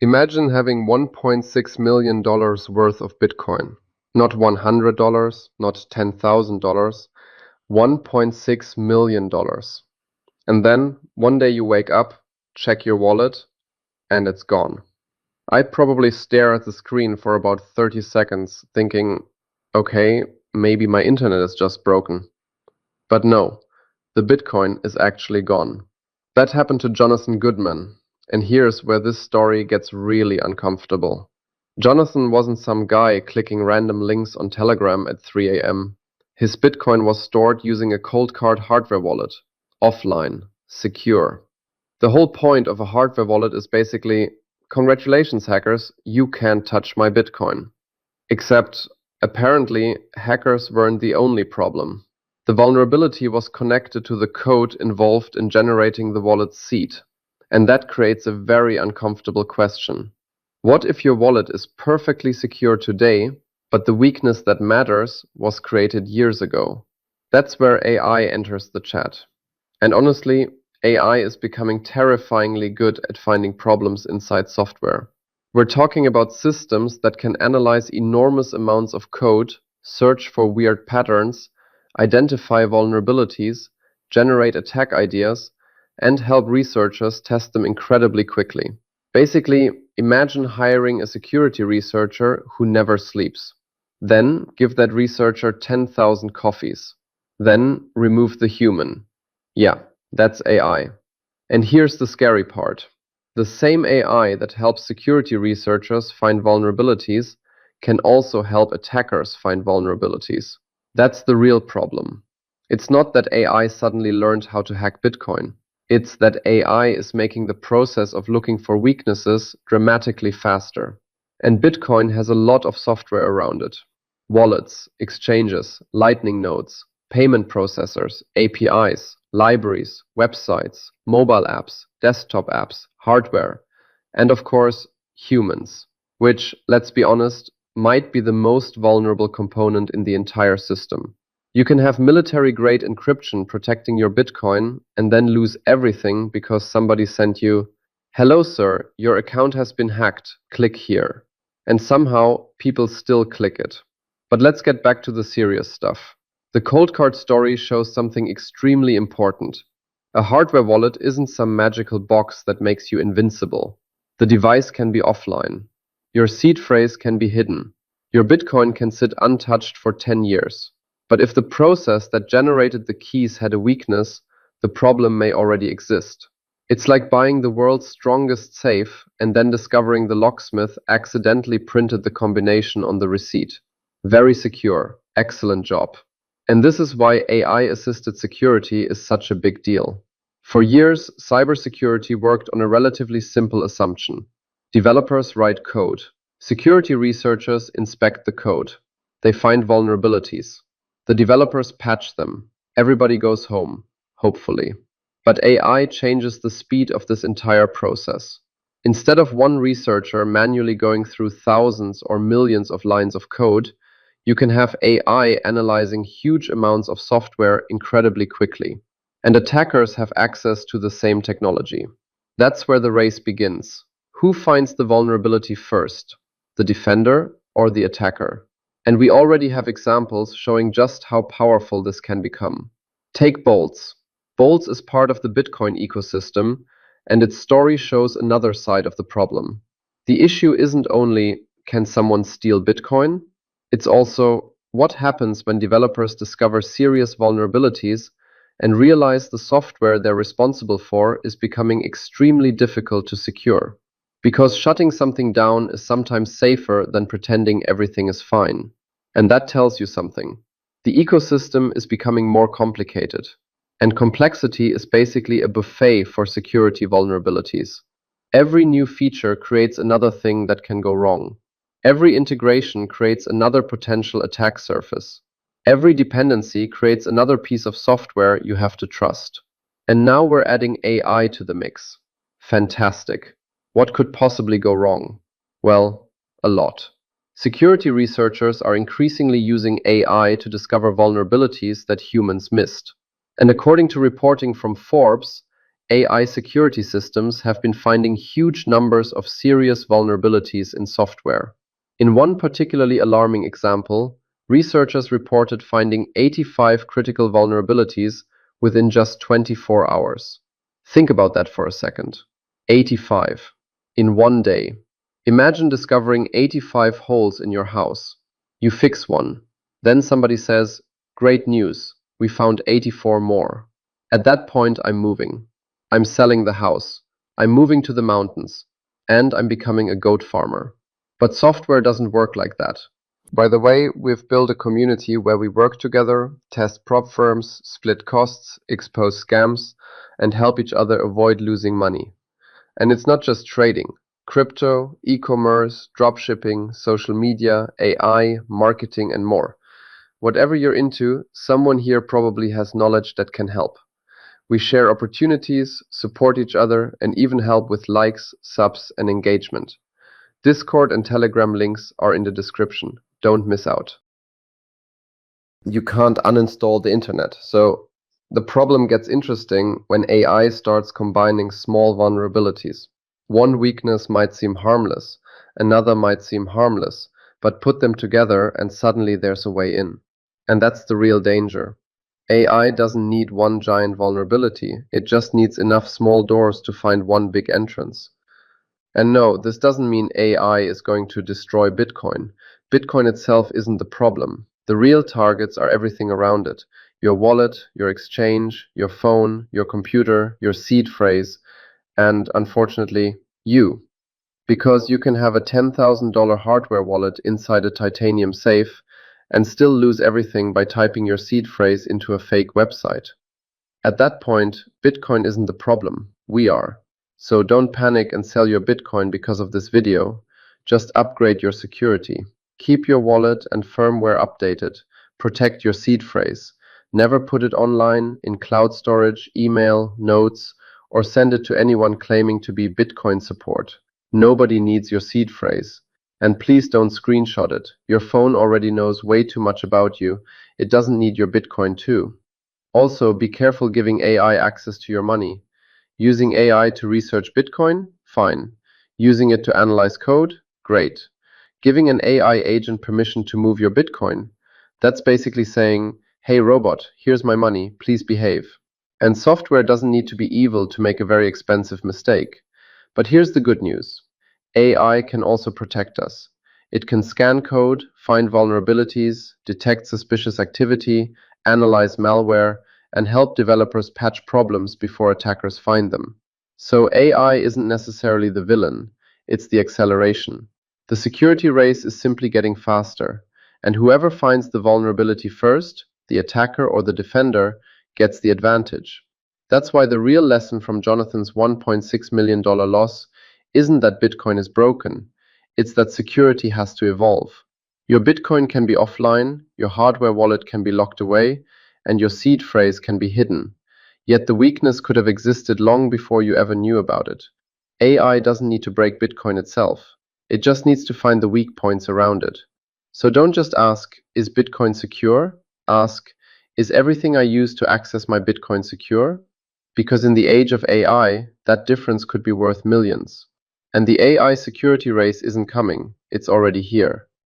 Imagine having $1.6 million worth of Bitcoin. Not $100, not $10,000, $1.6 million. And then one day you wake up, check your wallet, and it's gone. I'd probably stare at the screen for about 30 seconds, thinking, okay, maybe my internet is just broken. But no, the Bitcoin is actually gone. That happened to Jonathan Goodman. And here's where this story gets really uncomfortable. Jonathan wasn't some guy clicking random links on Telegram at 3 a.m. His Bitcoin was stored using a Coldcard hardware wallet, offline, secure. The whole point of a hardware wallet is basically, congratulations hackers, you can't touch my Bitcoin. Except, apparently, hackers weren't the only problem. The vulnerability was connected to the code involved in generating the wallet's seed. And that creates a very uncomfortable question. What if your wallet is perfectly secure today, but the weakness that matters was created years ago? That's where AI enters the chat. And honestly, AI is becoming terrifyingly good at finding problems inside software. We're talking about systems that can analyze enormous amounts of code, search for weird patterns, identify vulnerabilities, generate attack ideas, and help researchers test them incredibly quickly. Basically, imagine hiring a security researcher who never sleeps. Then give that researcher 10,000 coffees. Then remove the human. Yeah, that's AI. And here's the scary part. The same AI that helps security researchers find vulnerabilities can also help attackers find vulnerabilities. That's the real problem. It's not that AI suddenly learned how to hack Bitcoin. It's that AI is making the process of looking for weaknesses dramatically faster. And Bitcoin has a lot of software around it. Wallets, exchanges, lightning nodes, payment processors, APIs, libraries, websites, mobile apps, desktop apps, hardware, and of course, humans, which, let's be honest, might be the most vulnerable component in the entire system. You can have military-grade encryption protecting your Bitcoin and then lose everything because somebody sent you, "Hello sir, your account has been hacked, click here." And somehow people still click it. But let's get back to the serious stuff. The Coldcard story shows something extremely important. A hardware wallet isn't some magical box that makes you invincible. The device can be offline. Your seed phrase can be hidden. Your Bitcoin can sit untouched for 10 years. But if the process that generated the keys had a weakness, the problem may already exist. It's like buying the world's strongest safe and then discovering the locksmith accidentally printed the combination on the receipt. Very secure. Excellent job. And this is why AI-assisted security is such a big deal. For years, cybersecurity worked on a relatively simple assumption. Developers write code. Security researchers inspect the code. They find vulnerabilities. The developers patch them. Everybody goes home, hopefully. But AI changes the speed of this entire process. Instead of one researcher manually going through thousands or millions of lines of code, you can have AI analyzing huge amounts of software incredibly quickly. And attackers have access to the same technology. That's where the race begins. Who finds the vulnerability first? The defender or the attacker? And we already have examples showing just how powerful this can become. Take Boltz. Boltz is part of the Bitcoin ecosystem, and its story shows another side of the problem. The issue isn't only, can someone steal Bitcoin? It's also, what happens when developers discover serious vulnerabilities and realize the software they're responsible for is becoming extremely difficult to secure? Because shutting something down is sometimes safer than pretending everything is fine. And that tells you something. The ecosystem is becoming more complicated. And complexity is basically a buffet for security vulnerabilities. Every new feature creates another thing that can go wrong. Every integration creates another potential attack surface. Every dependency creates another piece of software you have to trust. And now we're adding AI to the mix. Fantastic. What could possibly go wrong? Well, a lot. Security researchers are increasingly using AI to discover vulnerabilities that humans missed. And according to reporting from Forbes, AI security systems have been finding huge numbers of serious vulnerabilities in software. In one particularly alarming example, researchers reported finding 85 critical vulnerabilities within just 24 hours. Think about that for a second. 85 in one day. Imagine discovering 85 holes in your house. You fix one. Then somebody says, "Great news, we found 84 more." At that point, I'm moving. I'm selling the house. I'm moving to the mountains. And I'm becoming a goat farmer. But software doesn't work like that. By the way, we've built a community where we work together, test prop firms, split costs, expose scams, and help each other avoid losing money. And it's not just trading. Crypto, e-commerce, dropshipping, social media, AI, marketing, and more. Whatever you're into, someone here probably has knowledge that can help. We share opportunities, support each other, and even help with likes, subs, and engagement. Discord and Telegram links are in the description. Don't miss out. You can't uninstall the internet, so the problem gets interesting when AI starts combining small vulnerabilities. One weakness might seem harmless, another might seem harmless, but put them together and suddenly there's a way in. And that's the real danger. AI doesn't need one giant vulnerability, it just needs enough small doors to find one big entrance. And no, this doesn't mean AI is going to destroy Bitcoin. Bitcoin itself isn't the problem. The real targets are everything around it. Your wallet, your exchange, your phone, your computer, your seed phrase, and unfortunately, you. Because you can have a $10,000 hardware wallet inside a titanium safe and still lose everything by typing your seed phrase into a fake website. At that point, Bitcoin isn't the problem, we are. So don't panic and sell your Bitcoin because of this video. Just upgrade your security. Keep your wallet and firmware updated. Protect your seed phrase. Never put it online, in cloud storage, email, notes, or send it to anyone claiming to be Bitcoin support. Nobody needs your seed phrase. And please don't screenshot it. Your phone already knows way too much about you. It doesn't need your Bitcoin too. Also, be careful giving AI access to your money. Using AI to research Bitcoin? Fine. Using it to analyze code? Great. Giving an AI agent permission to move your Bitcoin? That's basically saying, "Hey robot, here's my money, please behave." And software doesn't need to be evil to make a very expensive mistake. But here's the good news. AI can also protect us. It can scan code, find vulnerabilities, detect suspicious activity, analyze malware, and help developers patch problems before attackers find them. So AI isn't necessarily the villain, it's the acceleration. The security race is simply getting faster, and whoever finds the vulnerability first, the attacker or the defender, gets the advantage. That's why the real lesson from Jonathan's $1.6 million loss isn't that Bitcoin is broken, it's that security has to evolve. Your Bitcoin can be offline, your hardware wallet can be locked away, and your seed phrase can be hidden. Yet the weakness could have existed long before you ever knew about it. AI doesn't need to break Bitcoin itself. It just needs to find the weak points around it. So don't just ask, is Bitcoin secure? Ask, is everything I use to access my Bitcoin secure? Because in the age of AI, that difference could be worth millions. And the AI security race isn't coming, it's already here.